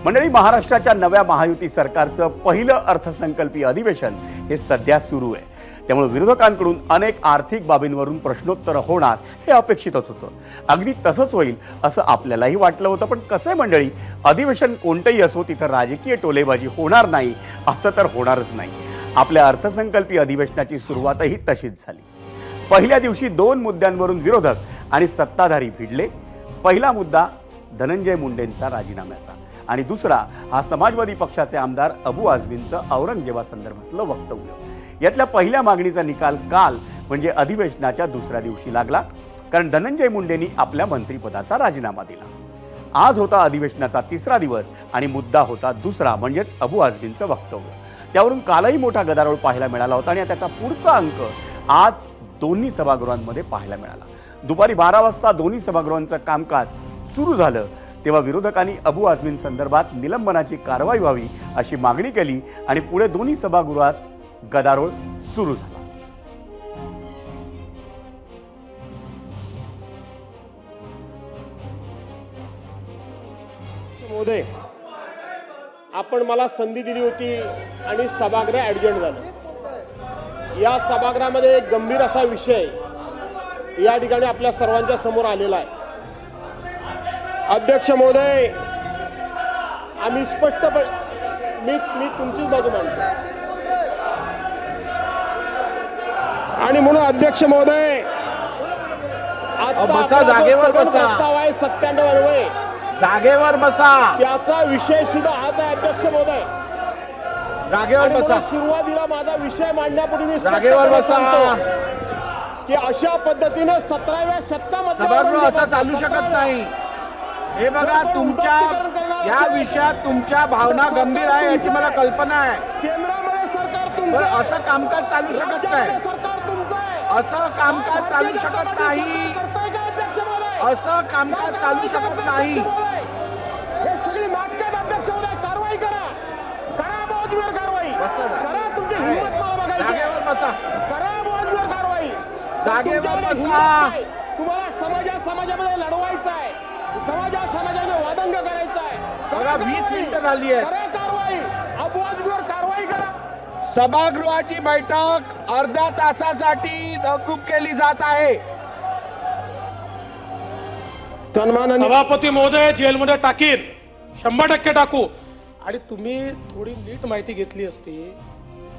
मंडळी, महाराष्ट्राच्या नव्या महायुती सरकारचं पहिलं अर्थसंकल्पीय अधिवेशन हे सध्या सुरू आहे. त्यामुळे विरोधकांकडून अनेक आर्थिक बाबींवरून प्रश्नोत्तर होणार हे अपेक्षितच होतं. अगदी तसंच होईल असं आपल्यालाही वाटलं होतं. पण कसं आहे मंडळी, अधिवेशन कोणतंही असो तिथं राजकीय टोलेबाजी होणार नाही असं तर होणारच नाही. आपल्या अर्थसंकल्पीय अधिवेशनाची सुरुवातही तशीच झाली. पहिल्या दिवशी 2 मुद्द्यांवरून विरोधक आणि सत्ताधारी भिडले. पहिला मुद्दा धनंजय मुंडेंचा राजीनाम्याचा आणि दुसरा हा समाजवादी पक्षाचे आमदार अबू आझमींचं औरंगजेबासंदर्भातलं वक्तव्य. यातल्या पहिल्या मागणीचा निकाल काल म्हणजे अधिवेशनाच्या दुसऱ्या दिवशी लागला, कारण धनंजय मुंडेंनी आपल्या मंत्रिपदाचा राजीनामा दिला. आज होता अधिवेशनाचा तिसरा दिवस आणि मुद्दा होता दुसरा म्हणजेच अबू आझमींचं वक्तव्य. त्यावरून कालही मोठा गदारोळ पाहायला मिळाला होता आणि त्याचा पुढचा अंक आज दोन्ही सभागृहांमध्ये पाहायला मिळाला. दुपारी 12 वाजता दोन्ही सभागृहांचं कामकाज सुरू झालं तेव्हा विरोधकांनी अबू आझमींसंदर्भात निलंबनाची कारवाई व्हावी अशी मागणी केली आणि पुढे दोन्ही सभागृहात गदारोळ सुरू झाला. महोदय, आपण मला संधी दिली होती आणि सभागृह ॲडजंट झालं. या सभागृहामध्ये एक गंभीर असा विषय या ठिकाणी आपल्या सर्वांच्या समोर आलेला आहे. अध्यक्ष महोदय, आम्ही स्पष्टपणे मी तुमचीच बाजू मांडतो आणि म्हणून अध्यक्ष महोदय, बसा, जागेवर बसा. प्रस्ताव आहे 97 जागेवर बसा. त्याचा विषय सुद्धा हाच आहे. अध्यक्ष महोदय, जागेवर बसा. सुरुवातीला माझा विषय मांडण्यापूर्वी मी जागेवर बसा. की अशा पद्धतीने 17व्या शतकामध्ये सभागृह असं चालू शकत नाही. हे बघा, तुमच्या या विषयात तुमच्या भावना गंभीर आहे याची मला कल्पना आहे. केंद्रामध्ये सरकार पण तुमचं, असं कामकाज चालू शकत नाही. सरकार तुमचं आहे. असं कामकाज चालू शकत नाही. करताय का अध्यक्ष महोदय? असं कामकाज चालू शकत नाही. हे सगळी नाटक आहेत अध्यक्ष महोदय. कारवाई करा, करा बहुजबीर कारवाई बसा. करा. तुमची हिंमत मला बघायची आहे. जागेवर बसा. करा बहुजबीर कारवाई. जागेवर तुमच्याकडे बसा. हिंमत आहे. तुम्हाला समाजामध्ये लढवायचं आहे, समाजामध्ये वादंग करायचं आहे. बघा, 20 मिनिटं झाली आहेत. करा कारवाई, अबुआजमीवर कारवाई करा. सभागृहाची बैठक अर्ध्या तासासाठी तहकूब केली जात आहे. सन्माननीय सभापती महोदय, जेलमध्ये टाकीन, 100% टाकू. आणि तुम्ही थोडी नीट माहिती घेतली असती.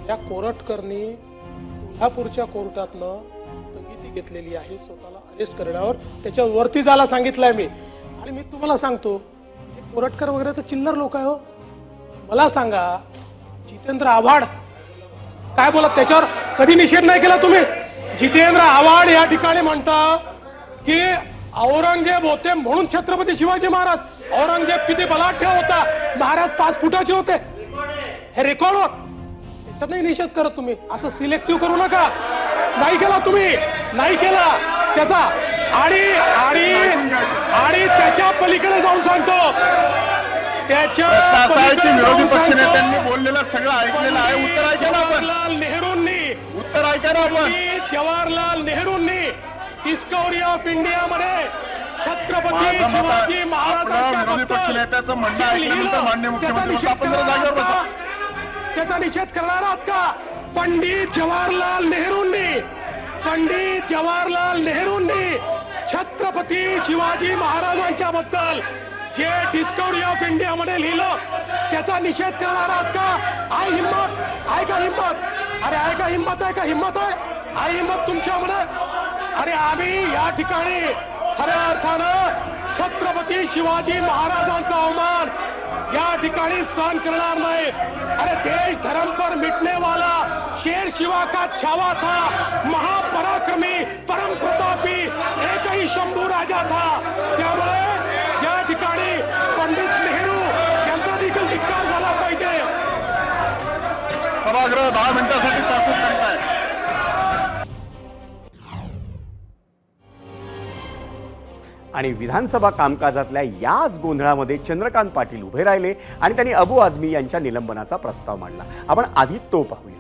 या कोरटकरनी कोल्हापूरच्या कोर्टातनं स्थगिती घेतलेली आहे स्वतःला अरेस्ट करण्यावर. त्याच्यावरती जायला सांगितलंय मी. आणि मी तुम्हाला सांगतो, कोरटकर वगैरे तर चिल्लर लोक आहे हो. मला सांगा, जितेंद्र आव्हाड काय बोलत, त्याच्यावर कधी निषेध नाही केला तुम्ही? जितेंद्र आव्हाड या ठिकाणी म्हणता की औरंगजेब होते म्हणून छत्रपती शिवाजी महाराज. औरंगजेब किती बलाढ्य होता, महाराज 5 फुटाचे होते. हे रेकॉर्ड होत, त्याच्यात नाही निषेध करत तुम्ही. असं सिलेक्टिव्ह करू नका. नाही केला तुम्ही, नाही केला त्याचा. आणि आणि आणि त्याच्या पलीकडे जाऊन सांगतो, त्याच्या विरोधी पक्षनेत्यांनी बोललेलं सगळं ऐकलेलं आहे. उत्तर ऐका ना आपण. जवाहरलाल नेहरूंनी, उत्तर ऐका ना आपण. जवाहरलाल नेहरूंनी डिस्कवरी ऑफ इंडिया मध्ये छत्रपती माझं मत शिवाजी आहे, महाराजांच्या आपलं विरोधी पक्षनेत्याचं म्हणणं ऐकल्यानंतर माननीय मुख्यमंत्री आपण जरा जागेवर बसा. त्याचा निषेध करणार आहात का? पंडित जवाहरलाल नेहरूंनी छत्रपती शिवाजी महाराजांच्या बद्दल जे डिस्कवरी ऑफ इंडिया मध्ये लिहिलं त्याचा निषेध करणार आहात का? आहे हिम्मत? आहे का हिम्मत? अरे आहे का हिम्मत? आहे का हिम्मत? आहे हिम्मत तुमच्यामध्ये? अरे आम्ही या ठिकाणी खऱ्या अर्थानं छत्रपती शिवाजी महाराजांचा अवमान या ठिकाणी सहन करणार नाही. अरे देश धर्म पर मिटने वाला शेर शिवा का छावा था, महापराक्रमी परम प्रतापी एक ही शंभू राजा था. त्यामुळे या ठिकाणी पंडित नेहरू यांचा देखील धिक्कार झाला पाहिजे. सभागृह 10 मिनिटांसाठी तहकूब करीत आहे. आणि विधानसभा कामकाजातल्या याच गोंधळामध्ये चंद्रकांत पाटील उभे राहिले आणि त्यांनी अबू आझमी यांच्या निलंबनाचा प्रस्ताव मांडला. आपण आधी तो पाहूया.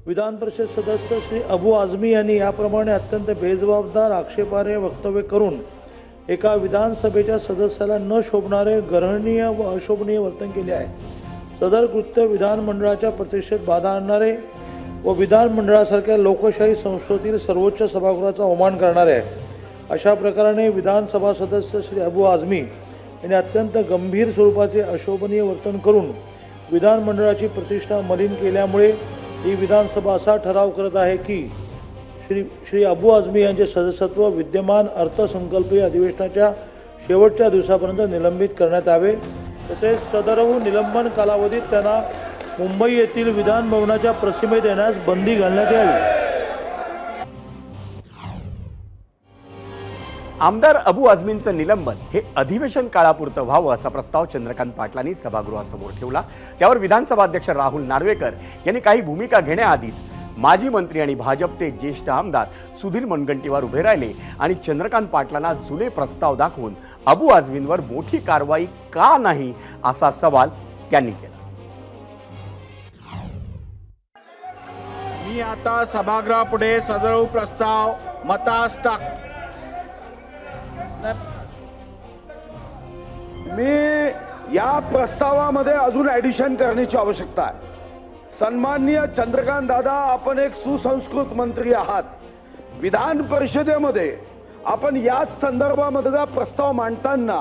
विधान परिषद सदस्य श्री अबू आझमी यांनी याप्रमाणे अत्यंत बेजबाबदार आक्षेपार्ह वक्तव्य करून एका विधानसभेच्या सदस्याला न शोभणारे गर्हणीय व अशोभनीय वर्तन केले आहे. सदर कृत्य विधानमंडळाच्या प्रतिष्ठेत बाधा आणणारे व विधानमंडळासारख्या लोकशाही संस्थेतील सर्वोच्च सभागृहाचा अवमान करणारे आहे. अशा प्रकाराने विधानसभा सदस्य श्री अबू आझमी यांनी अत्यंत गंभीर स्वरूपाचे अशोभनीय वर्तन करून विधानमंडळाची प्रतिष्ठा मलिन केल्यामुळे ही विधानसभा असा ठराव करत आहे की श्री अबू आझमी यांचे सदस्यत्व विद्यमान अर्थसंकल्पीय अधिवेशनाच्या शेवटच्या दिवसापर्यंत निलंबित करण्यात यावे. तसेच सदरहू निलंबन कालावधीत त्यांना मुंबई येथील विधान भवनाच्या प्रसीमेत येण्यास बंदी घालण्यात यावी. आमदार अबू आझमींचं निलंबन हे अधिवेशन काळापुरतं व्हावं असा प्रस्ताव चंद्रकांत पाटलांनी सभागृहासमोर ठेवला. त्यावर विधानसभा अध्यक्ष राहुल नार्वेकर यांनी काही भूमिका घेण्याआधीच माजी मंत्री आणि भाजपचे ज्येष्ठ आमदार सुधीर मुनगंटीवार उभे राहिले आणि चंद्रकांत पाटलांना जुने प्रस्ताव दाखवून अबू आझमींवर मोठी कारवाई का नाही असा सवाल त्यांनी केला. मी आता सभागृहापुढे सदर प्रस्ताव मतास मी या प्रस्तावामध्ये अजून ॲडिशन करण्याची आवश्यकता आहे. सन्माननीय चंद्रकांत दादा, आपण एक सुसंस्कृत मंत्री आहात. विधान परिषदेमध्ये आपण या संदर्भामधला प्रस्ताव मांडताना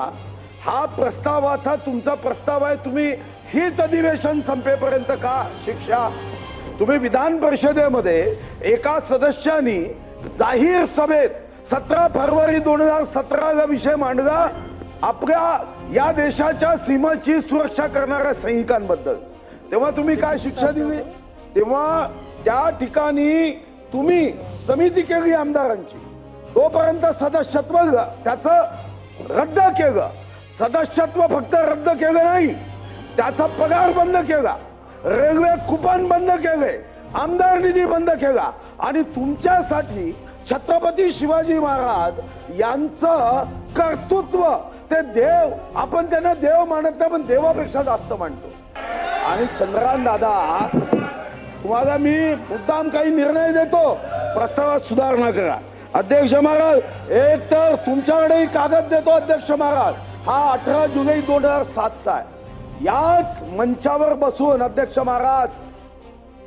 हा प्रस्तावाचा तुमचा प्रस्ताव आहे, तुम्ही हीच अधिवेशन संपेपर्यंत का शिक्षा? तुम्ही विधान परिषदेमध्ये एका सदस्यानी जाहीर सभेत 17 फरवरी 2017 विषय मांडला आपल्या या देशाच्या सीमाची सुरक्षा करणाऱ्या सैनिकांबद्दल. तेव्हा तुम्ही काय शिक्षा दिली? तेव्हा त्या ठिकाणी तुम्ही समिती केली आमदारांची, तोपर्यंत सदस्यत्व त्याचं रद्द केलं. सदस्यत्व फक्त रद्द केलं नाही, त्याचा पगार बंद केला, रेल्वे कुपन बंद केले, आमदार निधी बंद केला आणि तुमच्यासाठी छत्रपती शिवाजी महाराज यांचं कर्तृत्व, ते देव, आपण त्यांना देव मानत नाही पण देवापेक्षा जास्त मानतो. आणि चंद्रकांत दादा, तुम्हाला मी मुद्दाम काही निर्णय देतो, प्रस्तावात सुधारणा करा. अध्यक्ष महाराज, एक तर तुमच्याकडेही कागद देतो अध्यक्ष महाराज, हा 18 जुलै 2007चा आहे. याच मंचावर बसून अध्यक्ष महाराज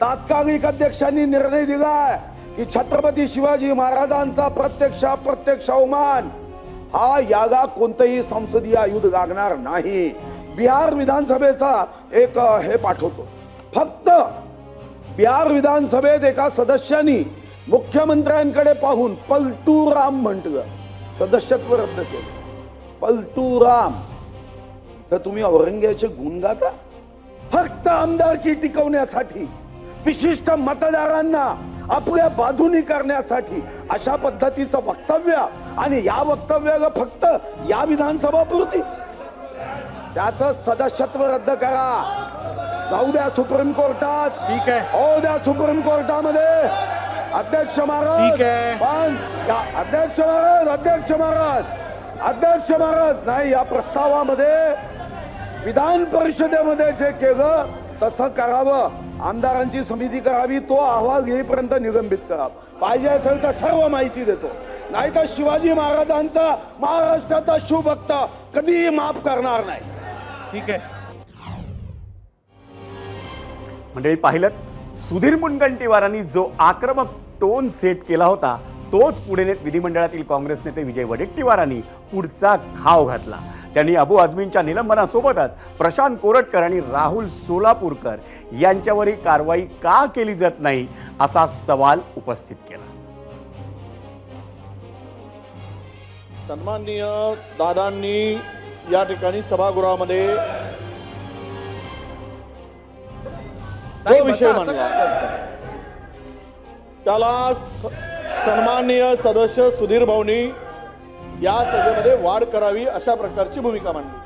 तात्कालिक अध्यक्षांनी निर्णय दिलाय की छत्रपती शिवाजी महाराजांचा प्रत्यक्ष अवमान हा याला कोणतंही संसदीय आयुध लागणार नाही. बिहार विधानसभेचा एक हे पाठवतो. फक्त बिहार विधानसभेत एका सदस्यांनी मुख्यमंत्र्यांकडे पाहून पलटू राम म्हटलं, सदस्यत्व रद्द केलं. पलटू राम, तर तुम्ही औरंगजेबाचे गुण गाता? फक्त आमदारकी टिकवण्यासाठी, विशिष्ट मतदारांना आपल्या बाजूनी करण्यासाठी अशा पद्धतीचं वक्तव्य, आणि या वक्तव्याला फक्त या विधानसभा पुरती. त्याचं सदस्यत्व रद्द करा, जाऊ द्या सुप्रीम कोर्टात, ठीक आहे, हो द्या सुप्रीम कोर्टामध्ये. अध्यक्ष महाराज, ठीक आहे. पण अध्यक्ष महाराज नाही, या प्रस्तावामध्ये विधान परिषदेमध्ये जे केलं तसं करावं. आमदारांची समिती करावी, तो अहवाल येईपर्यंत निलंबित करा. पाहिजे असेल तर सर्व माहिती देतो, नाही तर शिवाजी महाराजांचा, महाराष्ट्राचा शिवभक्त कधीही माफ करणार नाही. ठीक आहे. मंडळी, पाहिलं सुधीर मुनगंटीवारांनी जो आक्रमक टोन सेट केला होता, तोच पुढे नेत विधिमंडळातील काँग्रेस नेते विजय वडेट्टीवारांनी पुढचा घाव घातला. त्यांनी अबू आझमींच्या निलंबनासोबतच प्रशांत कोरटकर आणि राहुल सोलापूरकर यांच्यावरही कारवाई का केली जात नाही असा सवाल उपस्थित केला. सन्माननीय दादांनी या ठिकाणी सभागृहामध्ये जो विषय मांडला त्याला सन्माननीय सदस्य सुधीर भाऊंनी या सभेमध्ये वाढ करावी अशा प्रकारची भूमिका मांडली.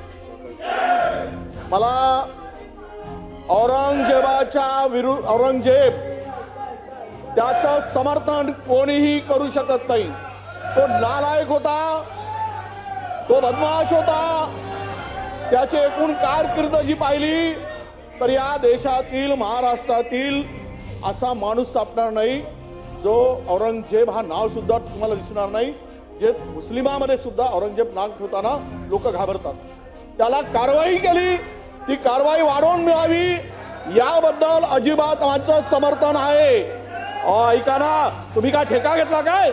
मला औरंगजेबाच्या विरुद्ध, औरंगजेब त्याचं समर्थन कोणीही करू शकत नाही. तो नालायक होता, तो बदमाश होता. त्याची एकूण कारकीर्द जी पाहिली तर या देशातील, महाराष्ट्रातील असा माणूस सापडणार नाही जो औरंगजेब हा नाव सुद्धा तुम्हाला दिसणार नाही. जे मुस्लिमामध्ये सुद्धा औरंगजेब नाक ठेवताना लोक घाबरतात. त्याला कारवाई केली, ती कारवाई वाढवून मिळावी याबद्दल अजिबात आमचं समर्थन आहे. ऐका ना, तुम्ही काय ठेका घेतला काय?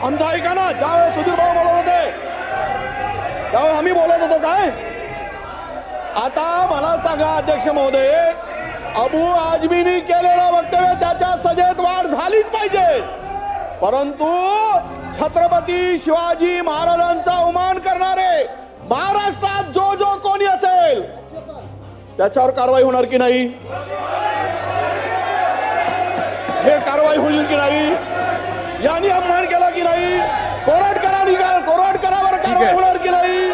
आमचं ऐका ना, ज्यावेळेस सुधीर भाऊ बोलत होते त्यावेळेस आम्ही बोलत होतो काय? आता मला सांगा अध्यक्ष महोदय, अबू आझमीनी केलेलं वक्तव्य त्याच्या सजेत वाढ झालीच पाहिजे, परंतु छत्रपती शिवाजी महाराजांचा अवमान करणारे महाराष्ट्रात जो जो कोणी असेल त्याच्यावर कारवाई होणार की नाही? हे कारवाई होईल की नाही? यांनी अपमान केला की नाही? कोरटकरावर कारवाई होणार की नाही?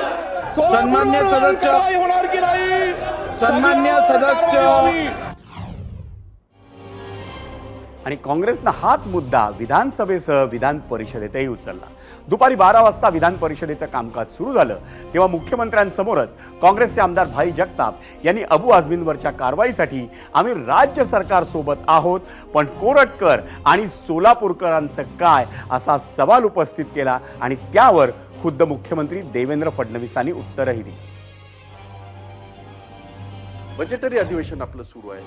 सन्मान्य सदस्य, कारवाई होणार की नाही? सन्मान्य सदस्य, आणि काँग्रेसनं हाच मुद्दा विधानसभेसह विधान परिषदेतही उचलला. दुपारी 12 वाजता विधान परिषदेचं कामकाज सुरू झालं तेव्हा मुख्यमंत्र्यांसमोरच काँग्रेसचे आमदार भाई जगताप यांनी अबू आझमींवरच्या कारवाईसाठी आम्ही राज्य सरकारसोबत आहोत, पण कोरटकर आणि सोलापूरकरांचं काय असा सवाल उपस्थित केला आणि त्यावर खुद्द मुख्यमंत्री देवेंद्र फडणवीसांनी उत्तरही दिली. बजेटरी अधिवेशन आपलं सुरू आहे,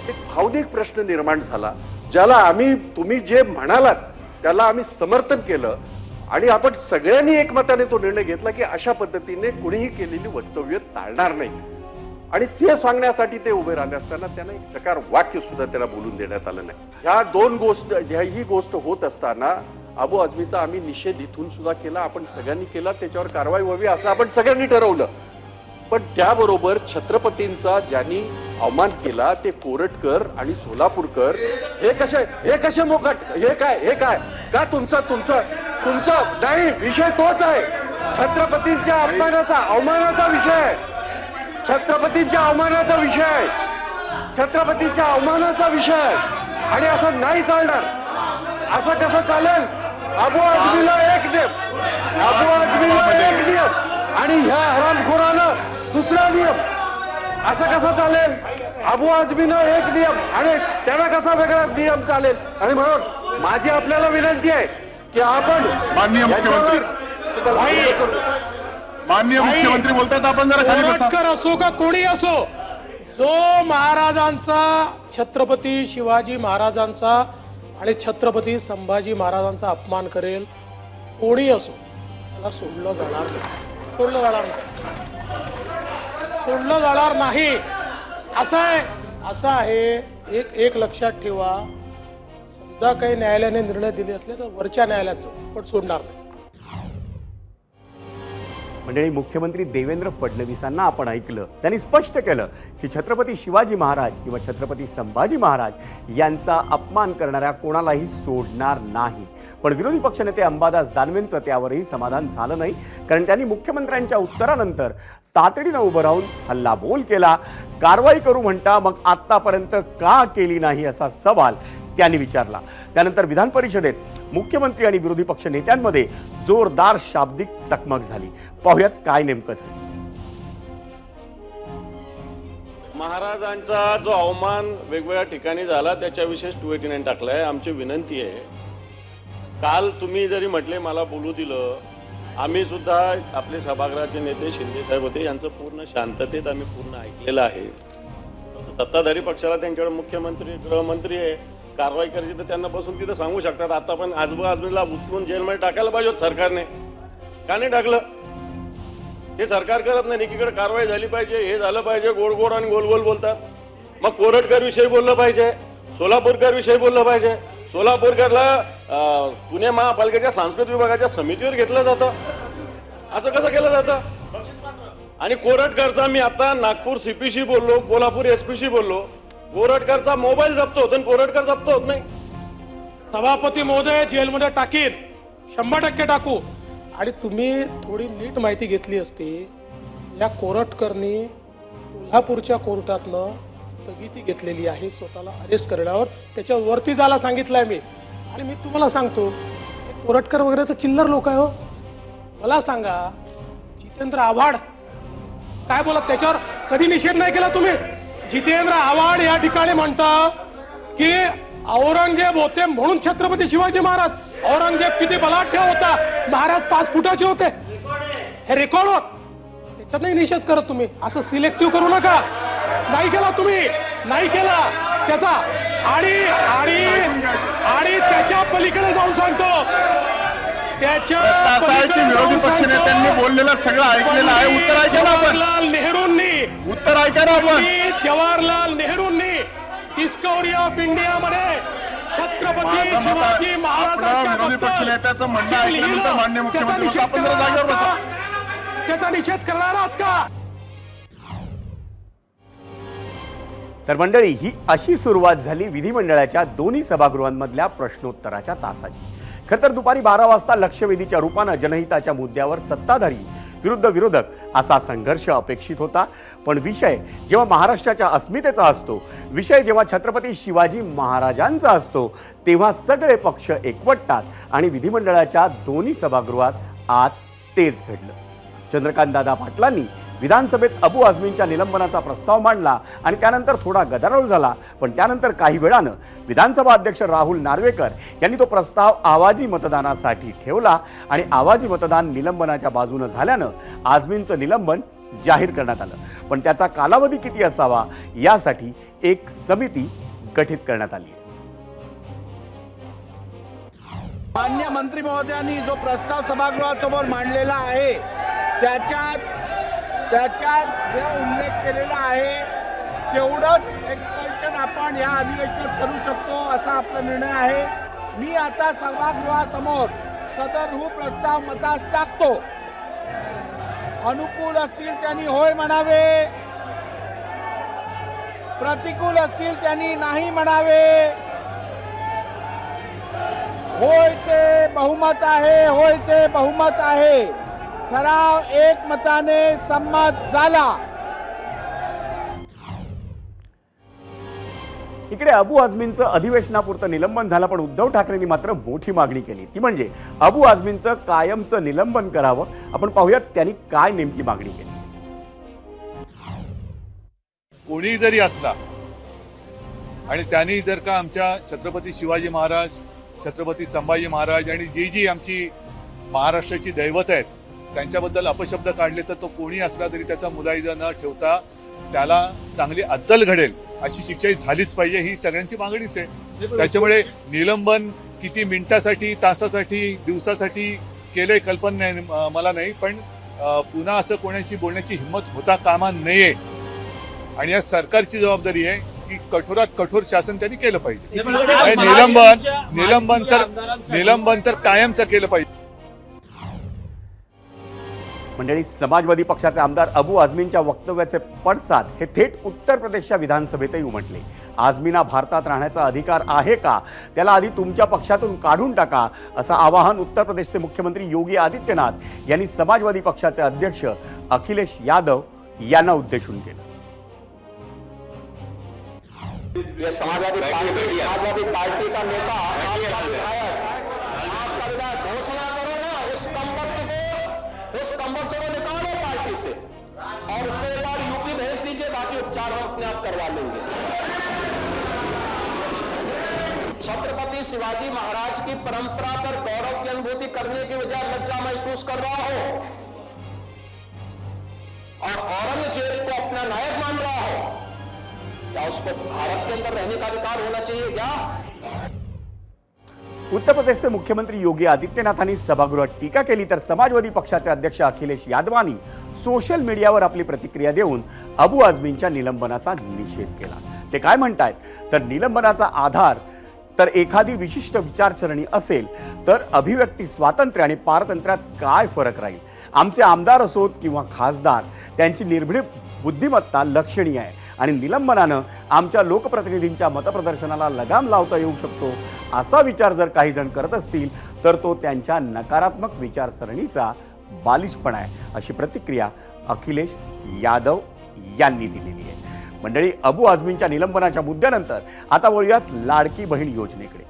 एक भावनिक प्रश्न निर्माण झाला, ज्याला तुम्ही जे म्हणालात त्याला आम्ही समर्थन केलं आणि आपण सगळ्यांनी एकमताने तो निर्णय घेतला की अशा पद्धतीने कुणीही केलेली वक्तव्य चालणार नाही. आणि ते सांगण्यासाठी ते उभे राहिले असताना त्यांना एक चकार वाक्य सुद्धा त्याला बोलून देण्यात आलं नाही. ही गोष्ट होत असताना अबू आझमीचा आम्ही निषेध इथून सुद्धा केला, आपण सगळ्यांनी केला, त्याच्यावर कारवाई व्हावी असं आपण सगळ्यांनी ठरवलं. पण त्याबरोबर छत्रपतींचा ज्यांनी अवमान केला ते कोरटकर आणि सोलापूरकर हे कसे मोकाट, हे काय का तुमचा नाही, विषय तोच आहे. छत्रपतींच्या अवमानाचा विषय, छत्रपतींच्या अवमानाचा विषय आणि असं नाही चालणार. असं कसं चालेल? अबू आझमीला एक नियम आणि ह्या हरामखोरानं दुसरा नियम, असं कसं चालेल? अबू आझमीनं एक नियम आणि त्याला कसा वेगळा नियम चालेल? आणि म्हणून माझी आपल्याला विनंती आहे की आपण माननीय मुख्यमंत्री बोलतात, आपण जरा खाली बसा. कोरटकर असो का कोणी असो, जो महाराजांचा, छत्रपती शिवाजी महाराजांचा आणि छत्रपती संभाजी महाराजांचा अपमान करेल, कोणी असो, त्याला सोडलं जाणार नाही. असं आहे. एक लक्षात ठेवा, समजा काही न्यायालयाने निर्णय दिले असले तर वरच्या न्यायालयात जाऊ, पण सोडणार नाही. मंडळी, मुख्यमंत्री देवेंद्र फडणवीसांना आपण ऐकलं. त्यांनी स्पष्ट केलं की छत्रपती शिवाजी महाराज किंवा छत्रपती संभाजी महाराज यांचा अपमान करणाऱ्या कोणालाही सोडणार नाही. पण विरोधी पक्षनेते अंबादास दानवेंचं त्यावरही समाधान झालं नाही, कारण त्यांनी मुख्यमंत्र्यांच्या उत्तरानंतर तातडीनं उभं राहून हल्लाबोल केला. कारवाई करू म्हणता, मग आतापर्यंत का केली नाही असा सवाल त्यांनी विचारला. त्यानंतर विधान परिषदेत मुख्यमंत्री आणि विरोधी पक्ष नेत्यांमध्ये जोरदार शाब्दिक चकमक झाली. पाहुयात काय नेमकं झालं. महाराजांचा जो अवमान वेगवेगळ्या ठिकाणी झाला त्याच्याविषयी 289 टाकलाय. आमची विनंती आहे, काल तुम्ही जरी म्हटले मला बोलू दिलं, आम्ही सुद्धा आपले सभागृहाचे नेते शिंदे साहेब होते, यांचं पूर्ण शांततेत आम्ही पूर्ण ऐकलेलं आहे. सत्ताधारी पक्षाला त्यांच्याकडे मुख्यमंत्री गृहमंत्री आहे, कारवाई करायची तर त्यांना बसून तिथं सांगू शकतात. आता पण अबू आझमीला उचलून जेलमध्ये टाकायला पाहिजे सरकारने, का नाही टाकलं? हे सरकार करत नाही. एकीकडे कारवाई झाली पाहिजे, हे झालं पाहिजे, गोड गोड आणि गोल गोल बोलतात. मग कोरटकर विषयी बोललं पाहिजे, सोलापूरकर विषयी बोललं पाहिजे. सोलापूरकरला पुणे महापालिकेच्या सांस्कृतिक विभागाच्या समितीवर घेतलं जातं, असं कसं केलं जातं? आणि कोरटकरचा मी आता नागपूर सीपीशी बोललो, कोल्हापूर एसपीशी बोललो, कोरटकरचा मोबाईल जप्त होतो आणि कोरटकर जप्त होत नाही. सभापती महोदय जेलमध्ये टाकीन, 100% टाकू. आणि तुम्ही थोडी नीट माहिती घेतली असती, या कोरटकरनी कोल्हापूरच्या कोर्टातनं स्थगिती घेतलेली आहे स्वतःला अरेस्ट करण्यावर. त्याच्यावरती जायला सांगितलंय मी. आणि मी तुम्हाला सांगतो, कोरटकर वगैरे तर चिल्लर लोक आहे हो. मला सांगा, जितेंद्र आव्हाड काय बोलत, त्याच्यावर कधी निषेध नाही केला तुम्ही? जितेंद्र आव्हाड या ठिकाणी म्हणतात की औरंगजेब होते म्हणून छत्रपती शिवाजी महाराज. औरंगजेब किती बलाढ्य होता, महाराज 5 फुटाचे होते, हे रेकॉर्ड होत. त्याच्यात नाही निषेध करत तुम्ही. असं सिलेक्टिव्ह करू नका. नाही केला तुम्ही, नाही केला त्याचा. आणि आणि आणि त्याच्या पलीकडे जाऊन सांगतो, त्याच्या प्रश्न असा आहे की विरोधी पक्षनेत्यांनी बोललेलं सगळं ऐकलेलं आहे. उत्तर ऐका ना आपण. जवाहरलाल नेहरूंनी उत्तर ऐका ना आपण. जवाहरलाल नेहरूंनी डिस्कवरी ऑफ इंडिया मध्ये छत्रपती माझं मत शिवाजी आहे, महाराजांच्या आपलं विरोधी पक्षनेत्याचं म्हणणं ऐकल्यानंतर माननीय मुख्यमंत्री म्हणतात, आपण जरा जागेवर बसा. त्याचा निषेध करणार आहात का? तर मंडळी, ही अशी सुरुवात झाली विधिमंडळाच्या दोन्ही सभागृहांमधल्या प्रश्नोत्तराच्या तासाची. खरं तर दुपारी 12 वाजता लक्षवेधीच्या रूपानं जनहिताच्या मुद्द्यावर सत्ताधारी विरुद्ध विरोधक असा संघर्ष अपेक्षित होता. पण विषय जेव्हा महाराष्ट्राच्या अस्मितेचा असतो, विषय जेव्हा छत्रपती शिवाजी महाराजांचा असतो, तेव्हा सगळे पक्ष एकवटतात आणि विधिमंडळाच्या दोन्ही सभागृहात आज तेच घडलं. चंद्रकांतदादा पाटलांनी विधानसभेत अबू आझमींच्या निलंबनाचा प्रस्ताव मांडला आणि त्यानंतर थोडा गदारोळ झाला. पण त्यानंतर काही वेळानं विधानसभा अध्यक्ष राहुल नार्वेकर यांनी तो प्रस्ताव आवाजी मतदानासाठी ठेवला आणि आवाजी मतदान निलंबनाच्या बाजूनं झाल्यानं आझमींचं निलंबन जाहीर करण्यात आलं. पण त्याचा कालावधी किती असावा यासाठी एक समिती गठीत करण्यात आली आहे. मान्य मंत्री महोदयांनी जो प्रस्ताव सभागृहासमोर मांडलेला आहे त्याच्यात जे उल्लेख केलेला आहे तेवढंच एक्सपेन्शन आपण या अधिवेशनात करू शकतो असा आपला निर्णय आहे. मी आता सभागृहासमोर सदर प्रस्ताव मतास टाकतो. अनुकूल असतील त्यांनी होय म्हणावे, प्रतिकूल असतील त्यांनी नाही म्हणावे. होयचे बहुमत आहे, होयचे बहुमत आहे. ठराव एकमताने संमत झाला. इकडे अबू आझमींचं अधिवेशनापुरतं निलंबन झालं, पण उद्धव ठाकरेंनी मात्र मोठी मागणी केली. ती म्हणजे अबू आझमींचं कायमचं निलंबन करावं. आपण पाहूयात त्यांनी काय नेमकी मागणी केली. कोणी जरी असला आणि त्यांनी जर का आमच्या छत्रपती शिवाजी महाराज, छत्रपती संभाजी महाराज आणि जी आमची महाराष्ट्राची दैवत आहेत त्यांच्याबद्दल अपशब्द काढले, तर तो कोणी असला तरी त्याचा मुलाहिजा न ठेवता त्याला चांगली अद्दल घडेल अशी शिक्षा झालीच पाहिजे, ही सगळ्यांची मागणीच आहे. त्याच्यामुळे निलंबन किती मिनिटासाठी, तासासाठी, दिवसासाठी केलंय कल्पना मला नाही, पण पुन्हा असं कोणाची बोलण्याची हिंमत होता कामा नये. आणि या सरकारची जबाबदारी आहे की कठोरात कठोर शासन त्यांनी केलं पाहिजे. निलंबन तर कायमचं केलं पाहिजे. मंडळी, समाजवादी पक्षाचे आमदार अबू आझमींच्या वक्तव्याचे पडसाद हे थेट उत्तर प्रदेशच्या विधानसभेतही उमटले. आझमींना भारतात राहण्याचा अधिकार आहे का, त्याला आधी तुमच्या पक्षातून काढून टाका, असं आवाहन उत्तर प्रदेशचे मुख्यमंत्री योगी आदित्यनाथ यांनी समाजवादी पक्षाचे अध्यक्ष अखिलेश यादव यांना उद्देशून केलं. समाजवादी पार्टी का नेता घोषणा करो ना, उस कमबख्त को निकालो पार्टी से और उसको एक बार यूपी भेज दीजिए, बाकी उपचार हम अपने आप करवा लेंगे. छत्रपति शिवाजी महाराज की परंपरा पर गौरव की अनुभूति करने की बजाय लज्जा महसूस कर रहा हो और औरंगजेब को अपना नायक मान रहा हो, क्या उसको भारत के अंदर रहने का अधिकार होना चाहिए क्या? उत्तर प्रदेशचे मुख्यमंत्री योगी आदित्यनाथांनी सभागृहात टीका केली, तर समाजवादी पक्षाचे अध्यक्ष अखिलेश यादवांनी सोशल मीडियावर आपली प्रतिक्रिया देऊन अबू आझमींच्या निलंबनाचा निषेध केला. ते काय म्हणतायत, तर निलंबनाचा आधार तर एखादी विशिष्ट विचारसरणी असेल तर अभिव्यक्ती स्वातंत्र्य आणि पारतंत्र्यात काय फरक राहील. आमचे आमदार असोत किंवा खासदार, त्यांची निर्भीड बुद्धिमत्ता लक्षणीय आहे आणि निलंबनानं आमच्या लोकप्रतिनिधींच्या मतप्रदर्शनाला लगाम लावता येऊ शकतो असा विचार जर काही जण करत असतील तर तो त्यांच्या नकारात्मक विचारसरणीचा बालिशपणा आहे, अशी प्रतिक्रिया अखिलेश यादव यांनी दिलेली आहे. मंडळी, अबू आझमींच्या निलंबनाच्या मुद्द्यानंतर आता वळूयात लाडकी बहीण योजनेकडे.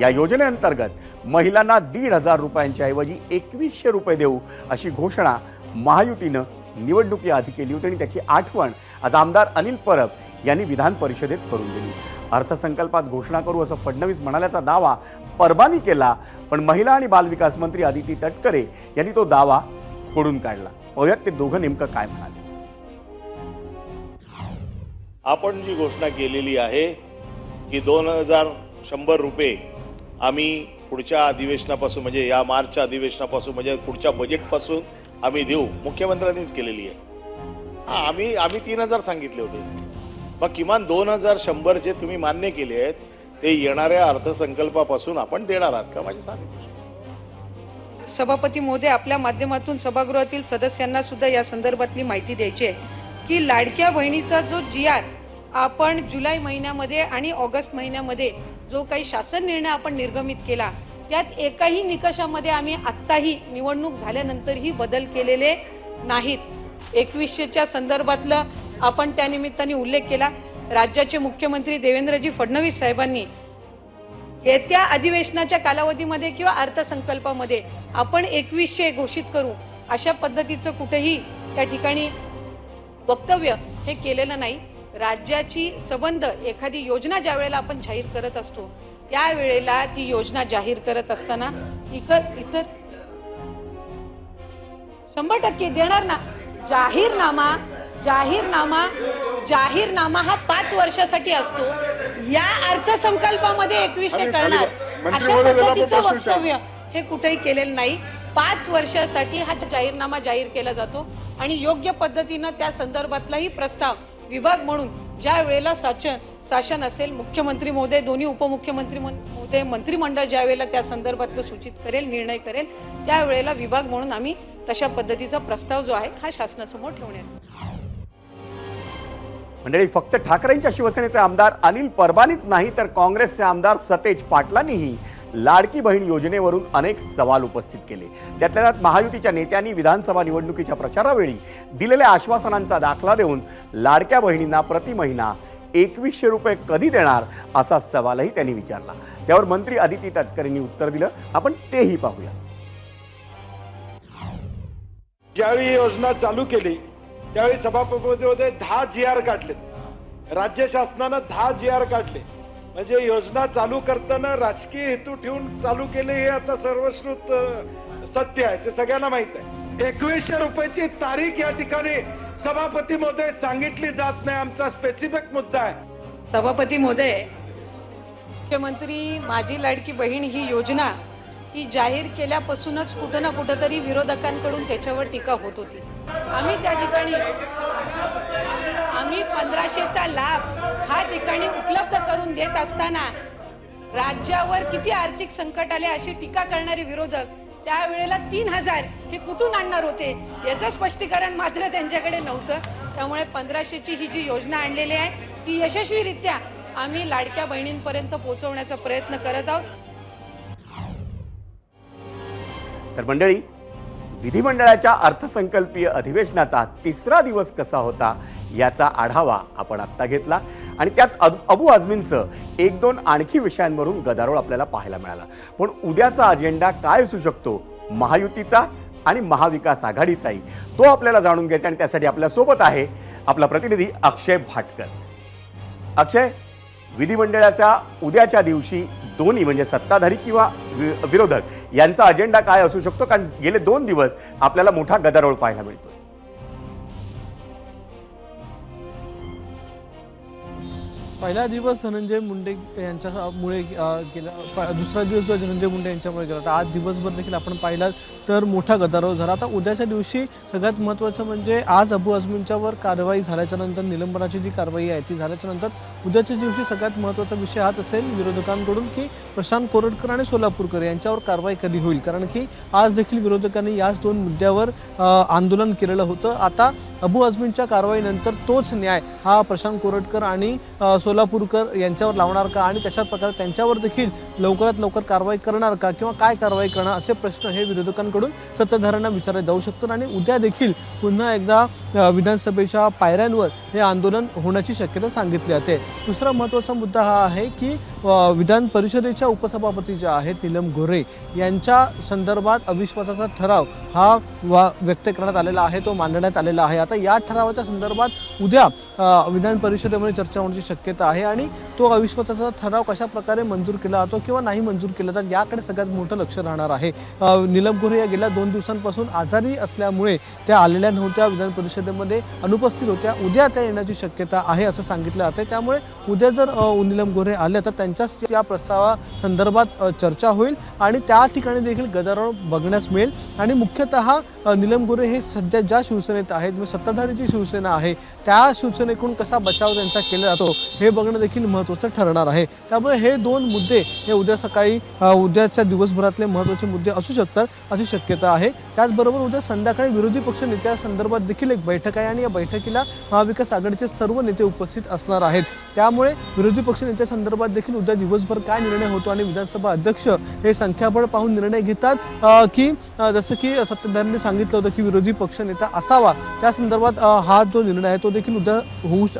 या योजनेअंतर्गत महिलांना 1,500 रुपयांच्या ऐवजी 2,100 रुपये देऊ अशी घोषणा महायुतीनं निवडणुकीआधी केली होती आणि त्याची आठवण आज आमदार अनिल परब यांनी विधान परिषदेत करून दिली. अर्थसंकल्पात घोषणा करू असं फडणवीस म्हणाल्याचा दावा परबानी केला, पण महिला आणि बालविकास मंत्री अदिती तटकरे यांनी तो दावा खोडून काढला. पाहूयात ते दोघं नेमकं काय म्हणाले. आपण जी घोषणा केलेली आहे की 2100 रुपये आम्ही पुढच्या अधिवेशनापासून म्हणजे या मार्चच्या अधिवेशनापासून म्हणजे पुढच्या बजेटपासून आम्ही देऊ, मुख्यमंत्र्यांनीच केलेली आहे. आम्ही 3000 सांगितले होते, मग किमान 2100 जे तुम्ही मान्य केले आहेत ते येणाऱ्या अर्थसंकल्पापासून आपण देणार आहात का, माझी साधी प्रश्न. सभापती महोदय, आपल्या माध्यमातून सभागृहातील सदस्यांना सुद्धा या संदर्भातली माहिती द्यायची आहे की लाडक्या बहिणीचा जो GR आपण जुलै महिन्यामध्ये आणि ऑगस्ट महिन्यामध्ये जो काही शासन निर्णय आपण निर्गमित केला, त्यात एकाही निकषामध्ये आम्ही आत्ताही निवडणूक झाल्यानंतरही बदल केलेले नाहीत. 2100च्या संदर्भातलं आपण त्या निमित्ताने उल्लेख केला. राज्याचे मुख्यमंत्री देवेंद्रजी फडणवीस साहेबांनी येत्या अधिवेशनाच्या कालावधीमध्ये किंवा अर्थसंकल्पामध्ये आपण 2100 घोषित करू अशा पद्धतीचं कुठेही त्या ठिकाणी वक्तव्य हे केलेलं नाही. राज्याची संबंध एखादी योजना ज्या वेळेला आपण जाहीर करत असतो त्यावेळेला ती योजना जाहीर करत असताना इतर 100% देणार ना. जाहीरनामा हा 5 वर्षासाठी असतो. या अर्थसंकल्पामध्ये 2100 करणार अशा पद्धतीचं वक्तव्य हे कुठेही केलेलं नाही. 5 वर्षासाठी हा जाहीरनामा जाहीर केला जातो आणि योग्य पद्धतीनं त्या संदर्भातलाही प्रस्ताव विभाग म्हणून ज्या वेळेला शासन असेल, मुख्यमंत्री महोदय, दोन्ही उपमुख्यमंत्री महोदय, मंत्रिमंडळ ज्या वेळेला त्या संदर्भातलं सूचित करेल, निर्णय करेल, त्यावेळेला विभाग म्हणून आम्ही तशा पद्धतीचा प्रस्ताव जो आहे हा शासनासमोर ठेवण्यात. मंडळी, फक्त ठाकरेंच्या शिवसेनेचे आमदार अनिल परबानीच नाही तर काँग्रेसचे आमदार सतेज पाटलांनीही लाडकी बहीण योजनेवरून अनेक सवाल उपस्थित केले. त्यातल्या त्यात महायुतीच्या नेत्यांनी विधानसभा निवडणुकीच्या प्रचारावेळी दिलेल्या आश्वासनांचा दाखला देऊन लाडक्या बहिणींना प्रति महिना 2100 रुपये कधी देणार असा सवालही त्यांनी विचारला. त्यावर मंत्री अदिती तटकरेंनी उत्तर दिलं. आपण तेही पाहूया. ज्यावेळी योजना चालू केली त्यावेळी सभापतीमध्ये 10 GR काढलेत. राज्य शासनानं 10 GR काढले. म्हणजे योजना चालू करताना राजकीय हेतू ठेवून चालू केले हे आता सर्वश्रुत सत्य आहे, ते सगळ्यांना माहित आहे. 2100 रुपयाची तारीख या ठिकाणी सभापती महोदय सांगितली जात नाही. आमचा स्पेसिफिक मुद्दा आहे. सभापती महोदय, मुख्यमंत्री माझी लाडकी बहीण ही योजना ही जाहीर केल्यापासूनच कुठं ना कुठं तरी विरोधकांकडून त्याच्यावर टीका होत होती. आम्ही त्या ठिकाणी 1500चा लाभ हा ठिकाणी उपलब्ध करून देत असताना राज्यावर किती आर्थिक संकट आले अशी टीका करणारे विरोधक त्यावेळेला 3000 हे कुठून आणणार होते याचं स्पष्टीकरण मात्र त्यांच्याकडे नव्हतं. त्यामुळे 1500ची ही जी योजना आणलेली आहे ती यशस्वीरित्या आम्ही लाडक्या बहिणींपर्यंत पोहोचवण्याचा प्रयत्न करत आहोत. तर मंडळी, विधिमंडळाच्या अर्थसंकल्पीय अधिवेशनाचा 3रा दिवस कसा होता याचा आढावा आपण आत्ता घेतला आणि त्यात अबू आझमींसह 1-2 आणखी विषयांवरून गदारोळ आपल्याला पाहायला मिळाला. पण उद्याचा अजेंडा काय असू शकतो महायुतीचा आणि महाविकास आघाडीचाही, तो आपल्याला जाणून घ्यायचा आणि त्यासाठी आपल्यासोबत आहे आपला प्रतिनिधी अक्षय भाटकर. अक्षय, विधिमंडळाच्या उद्याच्या दिवशी दोन्ही म्हणजे सत्ताधारी किंवा विरोधक यांचा अजेंडा काय असू शकतो, कारण गेले 2 दिवस आपल्याला मोठा गदारोळ पाहायला मिळतो. पहिला दिवस धनंजय मुंडे यांच्यामुळे गेला, दुसरा दिवस जो धनंजय मुंडे यांच्यामुळे गेला. आज दिवसभर देखील आपण पाहिला तर मोठा गदारोळ झाला. आता उद्याच्या दिवशी सगळ्यात महत्त्वाचं म्हणजे आज अबू आझमींच्यावर कारवाई झाल्याच्या नंतर, निलंबनाची जी कारवाई आहे ती झाल्याच्या नंतर उद्याच्या दिवशी सगळ्यात महत्त्वाचा विषय हाच असेल विरोधकांकडून की प्रशांत कोरटकर आणि सोलापूरकर यांच्यावर कारवाई कधी होईल. कारण की आज देखील विरोधकांनी याच 2 मुद्द्यावर आंदोलन केलेलं होतं. आता अबू आझमींच्या कारवाईनंतर तोच न्याय हा प्रशांत कोरटकर आणि सोलापूरकर यांच्यावर लावणार का आणि तशाच प्रकारे त्यांच्यावर देखील लवकरात लवकर कारवाई करणार का किंवा काय कारवाई करणार असे प्रश्न हे विरोधकांकडून सत्ताधाऱ्यांना विचारले जाऊ शकतात. आणि उद्या देखील पुन्हा एकदा विधानसभेच्या पायऱ्यांवर हे आंदोलन होण्याची शक्यता सांगितली जाते. दुसरा महत्त्वाचा मुद्दा हा आहे की विधान परिषदेच्या उपसभापती ज्या आहेत नीलम गोऱ्हे यांच्या संदर्भात अविश्वासाचा ठराव हा व्यक्त करण्यात आलेला आहे, तो मांडण्यात आलेला आहे. आता या ठरावाच्या संदर्भात उद्या विधान परिषदेमध्ये चर्चा होण्याची शक्यता आहे आणि तो अविश्वासाचा ठराव कशा प्रकारे मंजूर केला जातो किंवा नाही मंजूर केला जातो याकडे सगळ्यात मोठं लक्ष राहणार आहे. नीलम गोऱ्हे या गेल्या 2 दिवसांपासून आजारी असल्यामुळे त्या आलेल्या नव्हत्या, विधान परिषदेमध्ये अनुपस्थित होत्या. उद्या त्या येण्याची शक्यता आहे असं सांगितलं जाते. त्यामुळे उद्या जर नीलम गोऱ्हे आल्या तर त्यांच्याच या प्रस्तावासंदर्भात चर्चा होईल आणि त्या ठिकाणी देखील गदारोळ बघण्यास मिळेल. आणि मुख्यतः नीलम गोऱ्हे हे सध्या ज्या शिवसेनेत आहेत, म्हणजे सत्ताधारी जी शिवसेना आहे त्या शिवसेनेकडून कसा बचाव त्यांचा केला जातो हे बघणं देखील महत्त्वाचं ठरणार आहे. त्यामुळे हे 2 मुद्दे हे उद्या सकाळी उद्याच्या दिवसभरातले महत्त्वाचे मुद्दे असू शकतात अशी शक्यता आहे. त्याचबरोबर उद्या संध्याकाळी विरोधी पक्ष नेत्यासंदर्भात देखील एक बैठक आहे आणि या बैठकीला महाविकास आघाडीचे सर्व नेते उपस्थित असणार आहेत. त्यामुळे विरोधी पक्ष नेत्यासंदर्भात देखील उद्या दिवसभर काय निर्णय होतो आणि विधानसभा अध्यक्ष हे संख्याबळ पाहून निर्णय घेतात की जसं की सत्ताधाऱ्यांनी सांगितलं होतं की विरोधी पक्ष नेता असावा, त्या संदर्भात हा जो निर्णय आहे तो देखील उद्या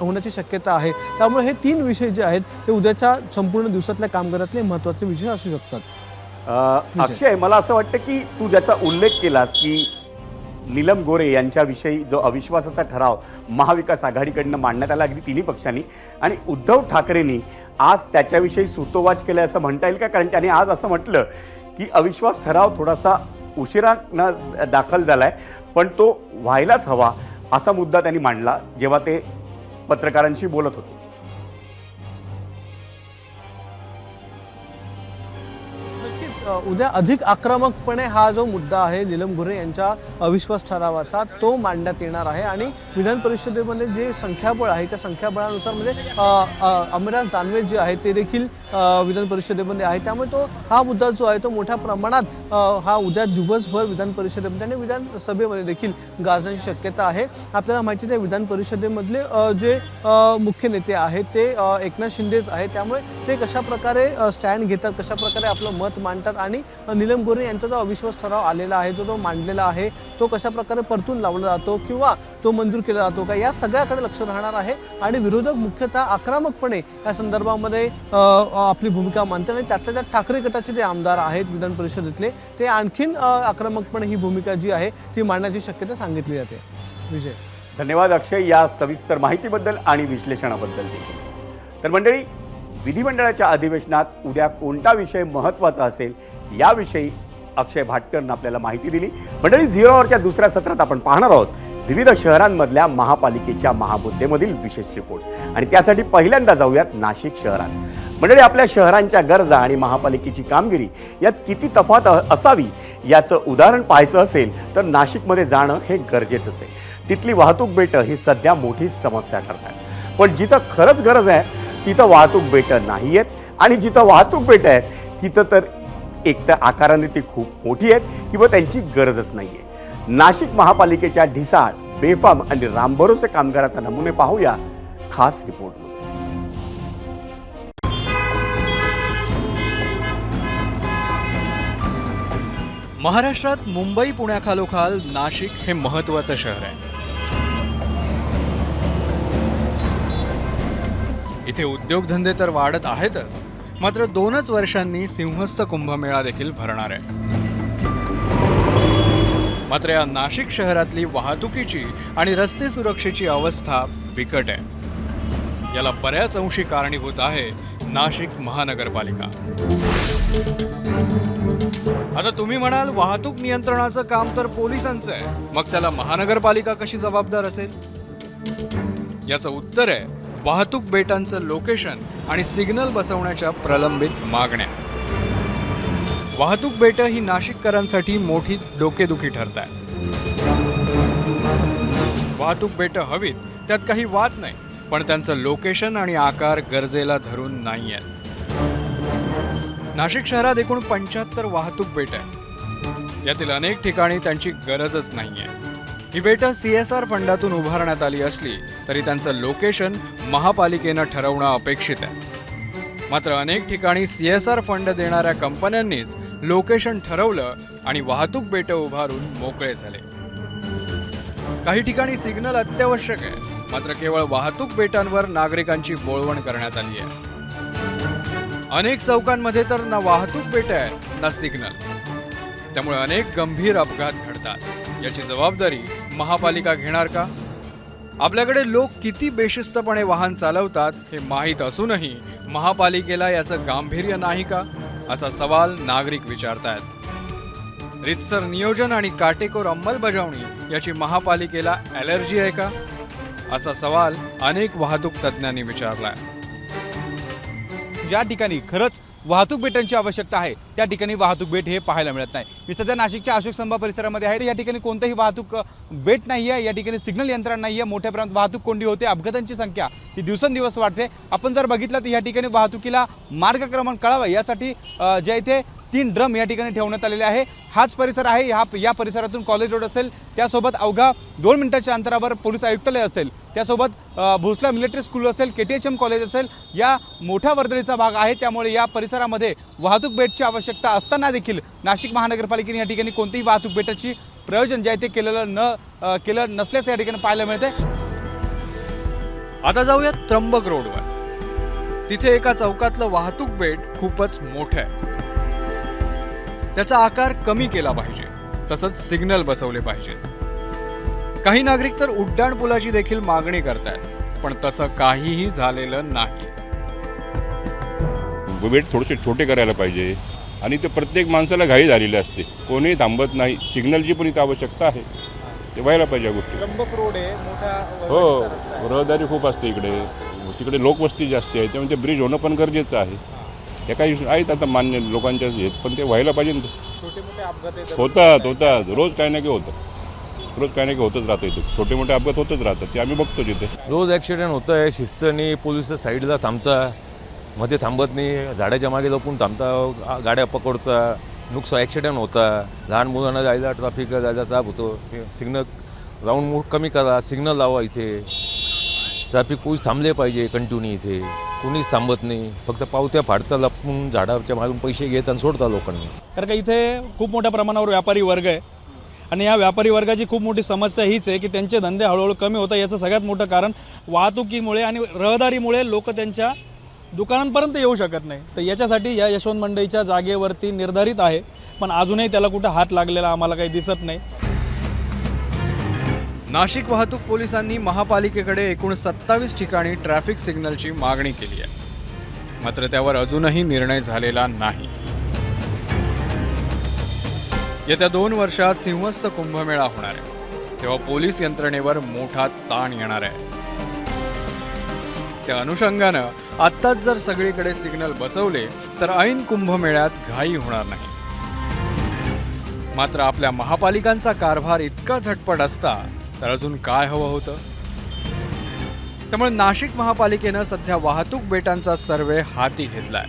होण्याची शक्यता आहे. त्यामुळे हे 3 विषय जे आहेत ते उद्याच्या संपूर्ण दिवसातल्या कामकाजातले महत्त्वाचे विषय असू शकतात. अक्षय, मला असं वाटतं की तू ज्याचा उल्लेख केलास की नीलम गोऱ्हे यांच्याविषयी जो अविश्वासाचा ठराव महाविकास आघाडीकडनं मांडण्यात आला अगदी 3 पक्षांनी, आणि उद्धव ठाकरेंनी आज त्याच्याविषयी सूतोवाच केलं असं म्हणता येईल का? कारण त्याने आज असं म्हटलं की अविश्वास ठराव थोडासा उशिरानं दाखल झाला आहे पण तो व्हायलाच हवा असा मुद्दा त्यांनी मांडला जेव्हा ते पत्रकारांशी बोलत होते. उद्या अधिक आक्रमकपणे हा जो मुद्दा आहे नीलम गोऱ्हे यांच्या अविश्वास ठरावाचा तो मांडण्यात येणार आहे आणि विधान परिषदेमध्ये जे संख्याबळ आहे त्या संख्याबळानुसार म्हणजे अमिराज दानवे जे आहे ते देखील विधान परिषदेमध्ये आहे. त्यामुळे तो हा मुद्दा जो आहे तो मोठ्या प्रमाणात हा उद्या दिवसभर विधान परिषदेमध्ये आणि विधानसभेमध्ये देखील गाजण्याची शक्यता आहे. आपल्याला माहिती आहे विधान परिषदेमधले जे मुख्य नेते आहेत ते एकनाथ शिंदेच आहेत. त्यामुळे ते कशा प्रकारे स्टँड घेतात, कशा प्रकारे आपलं मत मांडतात आणि नीलम गोऱ्हे यांचा जो अविश्वास ठराव आलेला आहे जो मांडलेला आहे तो कशा प्रकारे परतून लावला जातो किंवा तो मंजूर केला जातो का, या सगळ्याकडे लक्ष राहणार आहे. आणि विरोधक मुख्यतः आक्रमकपणे या संदर्भामध्ये आपली भूमिका मांडतात आणि त्यातल्या त्यात ठाकरे गटाचे जे आमदार आहेत विधान परिषदेतले ते आणखीन आक्रमकपणे ही भूमिका जी आहे ती मांडण्याची शक्यता सांगितली जाते. विजय, धन्यवाद अक्षय या सविस्तर माहितीबद्दल आणि विश्लेषणाबद्दल देखील. तर मंडळी, विधिमंडळाच्या अधिवेशनात उद्या कोणता विषय महत्त्वाचा असेल याविषयी अक्षय भाटकरनं आपल्याला माहिती दिली. मंडळी, 0 आवरच्या दुसऱ्या सत्रात आपण पाहणार आहोत विविध शहरांमधल्या महापालिकेच्या महामुद्देमधील विशेष रिपोर्ट आणि त्यासाठी पहिल्यांदा जाऊयात नाशिक शहरात. मंडळी, आपल्या शहरांच्या गरजा आणि महापालिकेची कामगिरी यात किती तफावत असावी याचं उदाहरण पाहायचं असेल तर नाशिकमध्ये जाणं हे गरजेचंच आहे. तिथली वाहतूक बेटं ही सध्या मोठी समस्या ठरतात. पण जिथं खरंच गरज आहे तिथं वाहतूक बेटं नाही आहेत आणि जिथं वाहतूक बेटं आहेत तिथं तर एक तर आकाराने ती खूप मोठी आहेत किंवा त्यांची गरजच नाही आहे. नाशिक महापालिकेच्या ढिसाळ, बेफाम आणि रामभरोसे कामगाराचा नमुने पाहूया खास रिपोर्टमध्ये. महाराष्ट्रात मुंबई पुण्याखालोखाल नाशिक हे महत्त्वाचं शहर आहे. इथे उद्योगधंदे तर वाढत आहेतच, मात्र 2च वर्षांनी सिंहस्थ कुंभमेळा देखील भरणार आहे. मात्र या नाशिक शहरातली वाहतुकीची आणि रस्ते सुरक्षेची अवस्था बिकट आहे. याला बऱ्याच अंशी कारणीभूत आहे नाशिक महानगरपालिका. आता तुम्ही म्हणाल वाहतूक नियंत्रणाचं काम तर पोलिसांचं आहे, मग त्याला महानगरपालिका कशी जबाबदार असेल? याचं उत्तर आहे वाहतूक बेटांचं लोकेशन आणि सिग्नल बसवण्याच्या प्रलंबित मागण्या. वाहतूक बेटं ही नाशिककरांसाठी मोठी डोकेदुखी ठरत आहे. वाहतूक बेटं हवीत त्यात काही वाद नाही, पण त्यांचं लोकेशन आणि आकार गरजेला धरून नाही आहेत. नाशिक शहरात एकूण 75 वाहतूक बेटं आहेत. यातील अनेक ठिकाणी त्यांची गरजच नाहीये. ही बेटं CSR फंडातून उभारण्यात आली असली तरी त्यांचं लोकेशन महापालिकेनं ठरवणं अपेक्षित आहे. मात्र अनेक ठिकाणी CSR फंड देणाऱ्या कंपन्यांनीच लोकेशन ठरवलं आणि वाहतूक बेटं उभारून मोकळे झाले. काही ठिकाणी सिग्नल अत्यावश्यक आहे, मात्र केवळ वाहतूक बेटांवर नागरिकांची बोळवण करण्यात आली आहे. अनेक चौकांमध्ये तर ना वाहतूक बेट आहे ना सिग्नल. त्यामुळे अनेक गंभीर अपघात घडतात. याची जबाबदारी महापालिका घेणार का? आपल्याकडे लोक किती बेशिस्तपणे वाहन चालवतात हे माहीत असूनही महापालिकेला याचं गांभीर्य नाही का, असा सवाल नागरिक विचारतायत. रितसर नियोजन आणि काटेकोर अंमलबजावणी याची महापालिकेला ॲलर्जी आहे का, असा सवाल अनेक वाहतूक तज्ज्ञांनी विचारलाय. ज्या ठिकाणी खरंच वाहतूक बेटांची आवश्यकता आहे त्या ठिकाणी वाहतूक बेट हे पाहायला मिळत नाही. मी सध्या नाशिकच्या अशोक स्तंभ परिसरामध्ये आहे. या ठिकाणी कोणतंही वाहतूक बेट नाही आहे, या ठिकाणी सिग्नल यंत्रणा नाही आहे. मोठ्या प्रमाणात वाहतूक कोंडी होते, अपघातांची संख्या ही दिवसेंदिवस वाढते. आपण जर बघितलं तर या ठिकाणी वाहतुकीला मार्गक्रमण कळावं यासाठी जे इथे 3 ड्रम या ठिकाणी ठेवण्यात आलेले आहे. हाच परिसर आहे. या परिसरातून कॉलेज रोड असेल, त्यासोबत अवघा 2 मिनिटाच्या अंतरावर पोलीस आयुक्तालय असेल, त्यासोबत भोसला मिलिटरी स्कूल असेल, KTHM कॉलेज असेल, या मोठ्या वर्दळीचा भाग आहे. त्यामुळे या परिसरामध्ये वाहतूक बेटची आवश्यकता असताना देखील नाशिक महानगरपालिकेने या ठिकाणी कोणतीही वाहतूक बेटाची प्रयोजन जे आहे ते केलं नसल्याचं या ठिकाणी पाहायला मिळते. आता जाऊयात त्र्यंबक रोडवर. तिथे एका चौकातलं वाहतूक बेट खूपच मोठं आहे. त्याचा आकार कमी केला पाहिजे, तसंच सिग्नल बसवले पाहिजेत. काही नागरिक तर उड्डाण पुलाची देखील मागणी करतायत, पण तसं काहीही झालेलं नाही. बेट थोडेसे छोटे करायला पाहिजे आणि ते प्रत्येक माणसाला घाई झालेली असते, कोणीही थांबत नाही. सिग्नलची पण इथं आवश्यकता आहे, ते व्हायला पाहिजे गोष्टी. त्र्यंबक रोड आहे मोठा, हो रहदारी खूप असते इकडे, तिकडे लोकवस्ती जास्त आहे, त्यामुळे ते ब्रिज होणं पण गरजेचं आहे. हे काही आहेत आता मान्य लोकांच्याच आहेत, पण ते व्हायला पाहिजे. छोटे मोठे अपघात होतात रोज काही ना काही होतच राहतं इथे. छोटे मोठे अपघात होतच राहतात, ते आम्ही बघतो तिथे रोज ॲक्सिडेंट होत आहे. शिस्तनी पोलिस साईडला थांबता, मध्ये थांबत नाही, झाडाच्या मागे लपून थांबता, गाड्या पकडता, नुकसान ॲक्सिडेंट होता. लहान मुलांना जायला ट्रॅफिकला जायला त्रास होतो. सिग्नल राऊंड मूड कमी करा, सिग्नल लावा. इथे ट्रॅफिक पोलीस थांबले पाहिजे कंटिन्यू. इथे कोणीच थांबत नाही, फक्त पावत्या फाडता, लपून झाडाच्या मागून पैसे घेत आणि सोडता लोकांनी. कारण का इथे खूप मोठ्या प्रमाणावर व्यापारी वर्ग आहे आणि या व्यापारी वर्गाची खूप मोठी समस्या हीच आहे की त्यांचे धंदे हळूहळू कमी होतात. याचं सगळ्यात मोठं कारण वाहतुकीमुळे आणि रहदारीमुळे लोक त्यांच्या दुकानांपर्यंत येऊ शकत नाही. तर याच्यासाठी या यशवंत मंडईच्या जागेवरती निर्धारित आहे, पण अजूनही त्याला कुठं हात लागलेला आम्हाला काही दिसत नाही. नाशिक वाहतूक पोलिसांनी महापालिकेकडे एकूण 27 ठिकाणी ट्रॅफिक सिग्नलची मागणी केली आहे, मात्र त्यावर अजूनही निर्णय झालेला नाही. येत्या 2 वर्षात सिंहस्थ कुंभमेळा होणार आहे, तेव्हा पोलीस यंत्रणेवर मोठा ताण येणार आहे. त्या अनुषंगानं आत्ताच जर सगळीकडे सिग्नल बसवले तर ऐन कुंभमेळ्यात घाई होणार नाही. मात्र आपल्या महापालिकांचा कारभार इतका झटपट असता तर अजून काय हवं होतं? त्यामुळे नाशिक महापालिकेनं सध्या वाहतूक बेटांचा सर्वे हाती घेतलाय.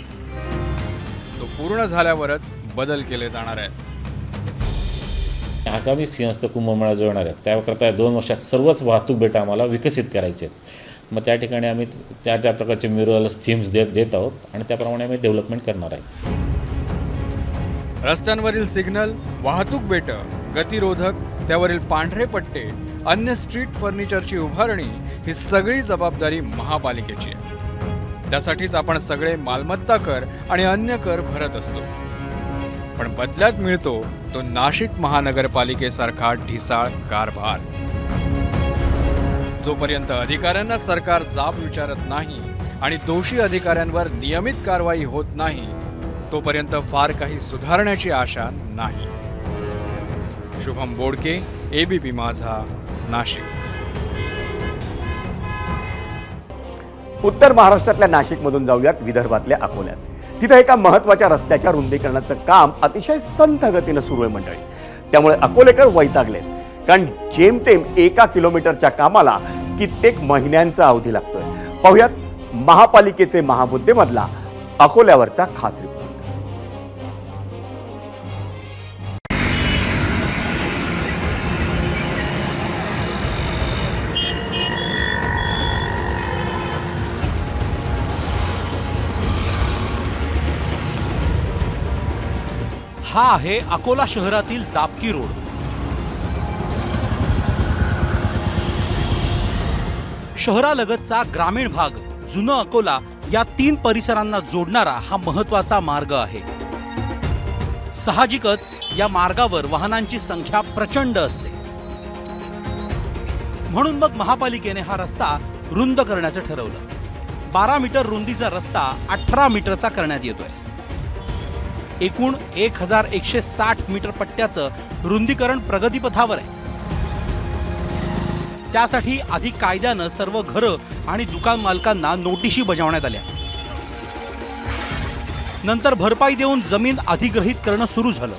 तो पूर्ण झाल्यावरच बदल केले जाणार आहेत. आगामी सिंहस्थ कुंभमेळा जो येणार आहे त्याकरता 2 वर्षात सर्वच वाहतूक बेटा आम्हाला विकसित करायचे आहेत. मग त्या ठिकाणी आम्ही त्या प्रकारचे म्युरल्स थीम्स देत आहोत आणि त्याप्रमाणे आम्ही डेव्हलपमेंट करणार आहे. रस्त्यांवरील सिग्नल, वाहतूक बेट, गतिरोधक, त्यावरील पांढरे पट्टे, अन्य स्ट्रीट फर्निचरची उभारणी ही सगळी जबाबदारी महापालिकेची आहे. त्यासाठीच आपण सगळे मालमत्ता कर आणि अन्य कर भरत असतो, पण बदल्यात मिळतो तो नाशिक महानगरपालिकेसारखा ढिसाळ कारभार. जोपर्यंत अधिकाऱ्यांना सरकार जाब विचारत नाही आणि दोषी अधिकाऱ्यांवर नियमित कारवाई होत नाही तोपर्यंत फार काही सुधारण्याची आशा नाही. शुभम बोडके, ABP माझा, नाशिक. उत्तर महाराष्ट्रातल्या नाशिकमधून जाऊयात विदर्भातल्या अकोल्यात. तिथं एका महत्त्वाच्या रस्त्याच्या रुंदीकरणाचं काम अतिशय संथ गतीनं सुरू आहे मंडळी. त्यामुळे अकोलेकर वैतागलेत, कारण जेमतेम 1 किलोमीटरच्या कामाला कित्येक महिन्यांचा अवधी लागतोय. पाहुयात महापालिकेचे महामुद्देमधला अकोल्यावरचा खास रिपोर्ट. हा आहे अकोला शहरातील दापकी रोड. शहरालगतचा ग्रामीण भाग, जुनं अकोला या 3 परिसरांना जोडणारा हा महत्त्वाचा मार्ग आहे. साहजिकच या मार्गावर वाहनांची संख्या प्रचंड असते. म्हणून मग महापालिकेने हा रस्ता रुंद करण्याचं ठरवलं. 12 मीटर रुंदीचा रस्ता 18 मीटरचा करण्यात येतोय. एकूण 1160 मीटर पट्ट्याचं रुंदीकरण प्रगतीपथावर आहे. त्यासाठी आधी कायद्यानं सर्व घरं आणि दुकान मालकांना नोटिशी बजावण्यात आल्या. नंतर भरपाई देऊन जमीन अधिग्रहित करणं सुरू झालं.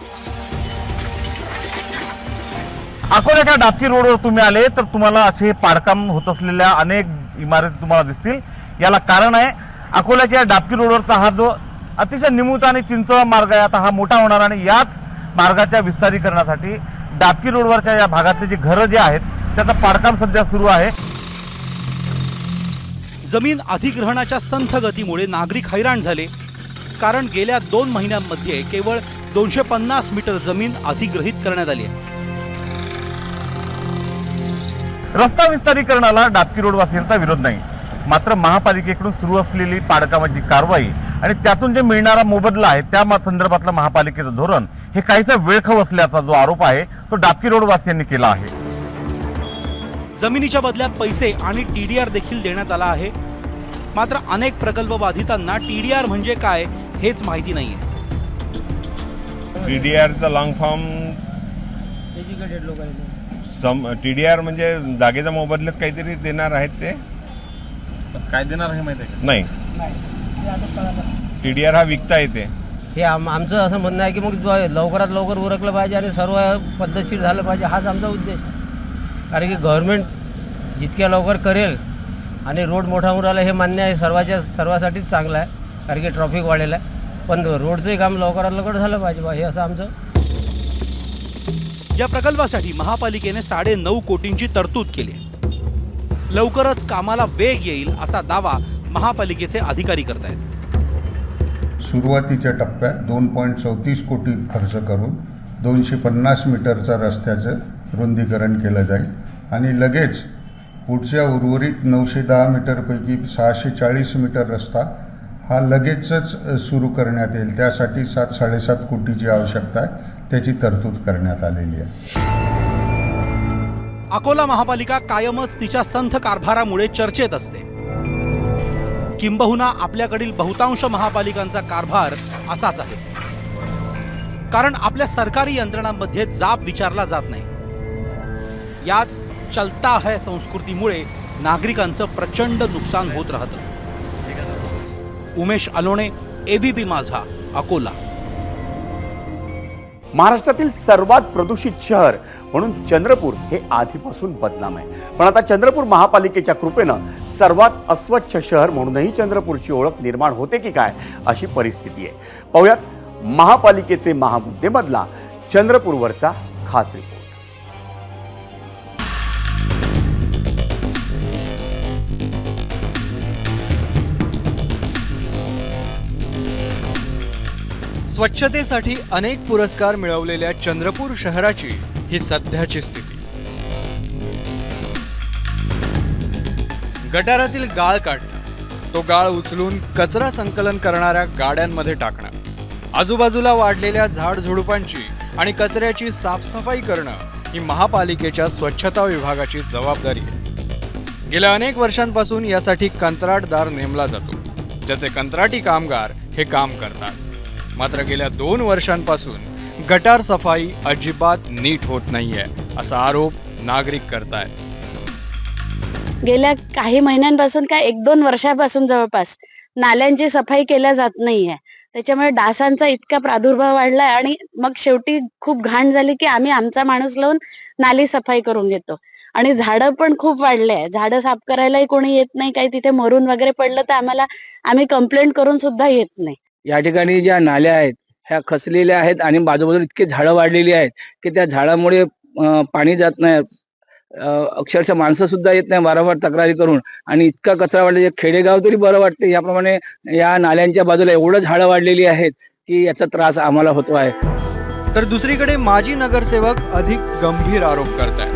अकोल्याच्या डाबकी रोडवर तुम्ही आले तर तुम्हाला असे पाडकाम होत असलेल्या अनेक इमारती तुम्हाला दिसतील. याला कारण आहे अकोल्याच्या डाबकी रोडवरचा हा जो अतिशय निमुळता आणि चिंचोळा मार्ग आहे, आता हा मोठा होणार आणि याच मार्गाच्या विस्तारीकरणासाठी डाबकी रोडवरच्या या भागातले जे घरं जे आहेत त्याचं पाडकाम सध्या सुरू आहे. जमीन अधिग्रहणाच्या संथ गतीमुळे नागरिक हैराण झाले. कारण गेल्या 2 महिन्यांमध्ये केवळ 250 मीटर जमीन अधिग्रहित करण्यात आली आहे. रस्ता विस्तारीकरणाला डाबकी रोडवासियांचा विरोध नाही, मात्र महापालिकेकडून सुरू असलेली पाडकामाची कारवाई आणि त्यातून जे मिळणारा मोबदला आहे त्या संदर्भातलं महापालिकेचं धोरण हे काहीसं वेळखाऊ असल्याचा जो आरोप आहे तो डाबकी रोडवासियांनी केला आहे. जमिनीच्या बदल्यात पैसे आणि TDR देखील देण्यात आला आहे. मात्र अनेक प्रकल्प बाधितांना TDR म्हणजे काय हेच माहिती नाहीये. TDRचा लॉंग फॉर्म TDR म्हणजे जागेच्या मोबदल्यात काहीतरी देणार आहेत ते. काय देणार आहे माहिती आहे? नाही, TDR हा विकता येते. हे आमचं असं म्हणणं आहे की मग लवकरात लवकर उरकलं पाहिजे आणि सर्व पद्धतशीर झालं पाहिजे, हाच आमचा उद्देश आहे. कारण की गव्हर्नमेंट जितक्या लवकर करेल आणि रोड मोठा होऊन राहिला हे मान्य आहे, सर्वासाठीच चांगलं आहे. कारण की ट्रॉफिक वाढलेलं आहे, पण रोडचंही काम लवकरात लवकर झालं पाहिजे बा, हे असं आमचं. या प्रकल्पासाठी महापालिकेने 9.5 कोटींची तरतूद केली आहे. लवकरच कामाला वेग येईल असा दावा महापालिकेचे अधिकारी करतायत. सुरुवातीच्या टप्प्यात 2.34 कोटी खर्च करून 250 मीटरचा रस्त्याचं रुंदीकरण केलं जाईल आणि लगेच पुढच्या उर्वरित 910 मीटरपैकी 640 मीटर रस्ता हा लगेचच सुरू करण्यात येईल. त्यासाठी 7-7.5 कोटीची आवश्यकता आहे, त्याची तरतूद करण्यात आलेली आहे. अकोला महापालिका कायमच तिच्या संथ कारभारामुळे चर्चेत असते. किंबहुना आपल्याकडील बहुतांश महापालिकांचा कारभार असाच आहे. कारण आपल्या सरकारी यंत्रणांमध्ये जाब विचारला जात नाही. याच चलता है संस्कृतीमुळे नागरिकांचं प्रचंड नुकसान होत राहतं. उमेश अलोणे, ABP माझा, अकोला. महाराष्ट्रातील सर्वात प्रदूषित शहर म्हणून चंद्रपूर हे आधीपासून बदनाम आहे. पण आता चंद्रपूर महापालिकेच्या कृपेनं सर्वात अस्वच्छ शहर म्हणूनही चंद्रपूरची ओळख निर्माण होते की काय अशी परिस्थिती आहे. पाहुयात महापालिकेचे महामुद्देमधला चंद्रपूरवरचा खास रिपोर्ट. स्वच्छतेसाठी अनेक पुरस्कार मिळवलेल्या चंद्रपूर शहराची ही सध्याची स्थिती. गटारातील गाळ काढणं, तो गाळ उचलून कचरा संकलन करणाऱ्या गाड्यांमध्ये टाकणं, आजूबाजूला वाढलेल्या झाडझुडुपांची आणि कचऱ्याची साफसफाई करणं ही महापालिकेच्या स्वच्छता विभागाची जबाबदारी आहे. गेल्या अनेक वर्षांपासून यासाठी कंत्राटदार नेमला जातो, ज्याचे कंत्राटी कामगार हे काम करतात. मात्र गेल्या 2 वर्षांपासून गटार सफाई अजिबात नीट होत नाहीये असा आरोप नागरिक करतायत. गेल्या काही महिन्यांपासून काय 1-2 वर्षापासून जवळपास नाल्यांची सफाई केल्या जात नाहीये. त्याच्यामुळे डासांचा इतका प्रादुर्भाव वाढलाय आणि मग शेवटी खूप घाण झाली की आम्ही आमचा माणूस लावून नाली सफाई करून घेतो. आणि झाडं पण खूप वाढले आहे, झाडं साफ करायलाही कोणी येत नाही. काही तिथे मरून वगैरे पडलं तर आम्ही कंप्लेंट करून सुद्धा येत नाही. या ठिकाणी ज्या नाल्या आहेत ह्या खचलेल्या आहेत आणि बाजूबाजूला इतके झाडं वाढलेली आहेत की त्या झाडामुळे पाणी जात नाही. अक्षरशः माणसं सुद्धा येत नाही वारंवार तक्रारी करून. आणि इतका कचरा वाढला, खेडेगाव तरी बरं वाटते, याप्रमाणे या नाल्यांच्या बाजूला एवढं झाडं वाढलेली आहेत की याचा त्रास आम्हाला होतो आहे. तर दुसरीकडे माजी नगरसेवक अधिक गंभीर आरोप करतायत.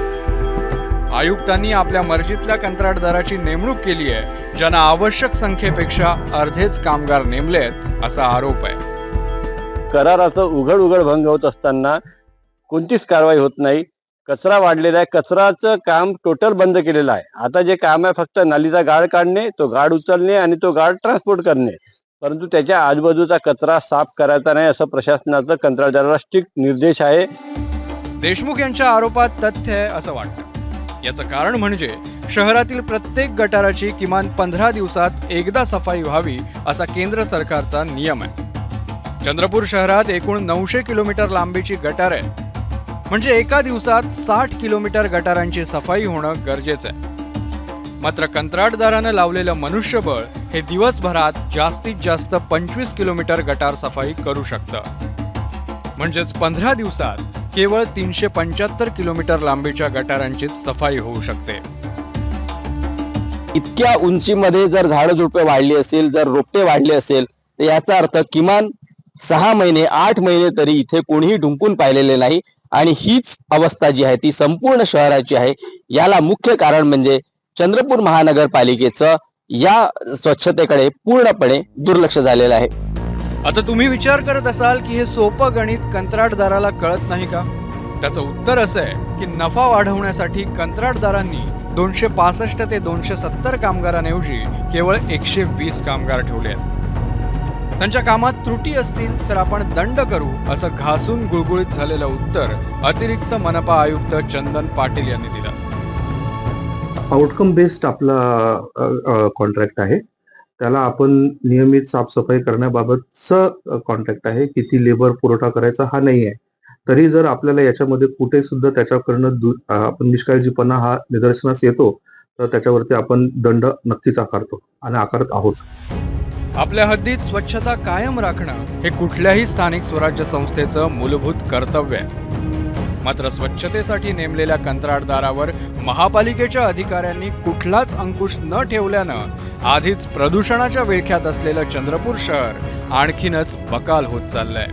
आयुक्तांनी आपल्या मर्जीतल्या कंत्राटदाराची नेमणूक केली आहे, ज्यांना आवश्यक संख्येपेक्षा अर्धेच कामगार नेमलेत असा आरोप आहे. कराराचं उघड भंग होत असताना कोणतीच कारवाई होत नाही. कचरा वाढलेला आहे, कचराचं काम टोटल बंद केलेलं आहे. आता जे काम आहे फक्त नालीचा गाळ काढणे, तो गाळ उचलणे आणि तो गाळ ट्रान्सपोर्ट करणे, परंतु त्याच्या आजूबाजूचा कचरा साफ करायचा नाही असं प्रशासनाचं कंत्राटदाराला स्ट्रिक्ट निर्देश आहे. देशमुख यांच्या आरोपात तथ्य आहे असं वाटतं. याचं कारण म्हणजे शहरातील प्रत्येक गटाराची किमान 15 दिवसात एकदा सफाई व्हावी असा केंद्र सरकारचा नियम आहे. चंद्रपूर शहरात एकूण 900 किलोमीटर लांबीची गटार आहे, म्हणजे एका दिवसात 60 किलोमीटर गटारांची सफाई होणं गरजेचं आहे. मात्र कंत्राटदारानं लावलेलं मनुष्यबळ हे दिवसभरात जास्तीत जास्त 25 किलोमीटर गटार सफाई करू शकतं. म्हणजेच 15 दिवसात केवळ 375 किलोमीटर लांबीच्या गटारांची सफाई होऊ शकते. इतक्या उंचीमध्ये जर झाडं झुडपे वाढली असेल, जर रोपटे वाढले असेल, तर याचा अर्थ किमान 6 महिने 8 महिने तरी इथे कोणीही ढुंकून पाहिलेले नाही. आणि हीच अवस्था जी आहे ती संपूर्ण शहराची आहे. याला मुख्य कारण म्हणजे चंद्रपूर महानगरपालिकेचं या स्वच्छतेकडे पूर्णपणे दुर्लक्ष झालेलं आहे. आता तुम्ही विचार करत असाल की हे सोपं गणित कंत्राटदाराला कळत नाही का? त्याचं उत्तर असं आहे की नफा वाढवण्यासाठी कंत्राटदारांनी 265 ते 270 कामगारांऐवजी केवळ 120 कामगार ठेवले आहेत. त्यांच्या कामात त्रुटी असतील तर आपण दंड करू असं घासून गुळगुळीत झालेलं उत्तर अतिरिक्त मनपा आयुक्त चंदन पाटील यांनी दिलं. आउटकम बेस्ड आपला कॉन्ट्रॅक्ट आहे. त्याला आपण नियमित साफसफाई करण्याबाबतचं कॉन्ट्रॅक्ट आहे. किती लेबर पुरवठा करायचा हा नाही आहे. तरी जर आपल्याला याच्यामध्ये कुठे सुद्धा त्याच्याकडनं आपण निष्काळजीपणा हा निदर्शनास येतो तर त्याच्यावरती आपण दंड नक्कीच आकारतो आणि आकारत आहोत. आपल्या हद्दीत स्वच्छता कायम राखणं हे कुठल्याही स्थानिक स्वराज्य संस्थेचं मूलभूत कर्तव्य आहे. मात्र स्वच्छतेसाठी नेमलेल्या कंत्राटदारावर महापालिकेच्या अधिकाऱ्यांनी कुठलाच अंकुश न ठेवल्यानं आधीच प्रदूषणाच्या विळख्यात असलेलं चंद्रपूर शहर आणखीनच बकाल होत चाललंय.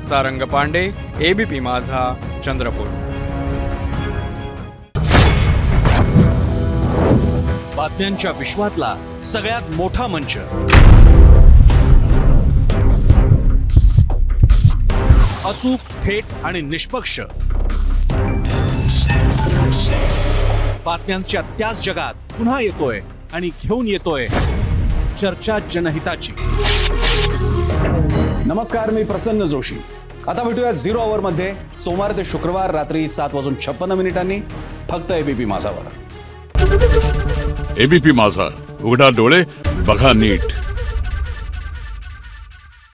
सारंग पांडे, एबीपी माझा, चंद्रपूर. बातम्यांच्या विश्वातला सगळ्यात मोठा मंच, अचूक, थेट आणि निष्पक्ष बातम्यांच्या त्याच जगात पुन्हा येतोय आणि घेऊन येतोय चर्चा जनहिताची. नमस्कार, मी प्रसन्न जोशी. आता भेटूया 0 आवर मध्ये सोमवार ते शुक्रवार रात्री 7:56 फक्त एबीपी माझावर. एबीपी माझा, उघडा डोळे बघा नीट.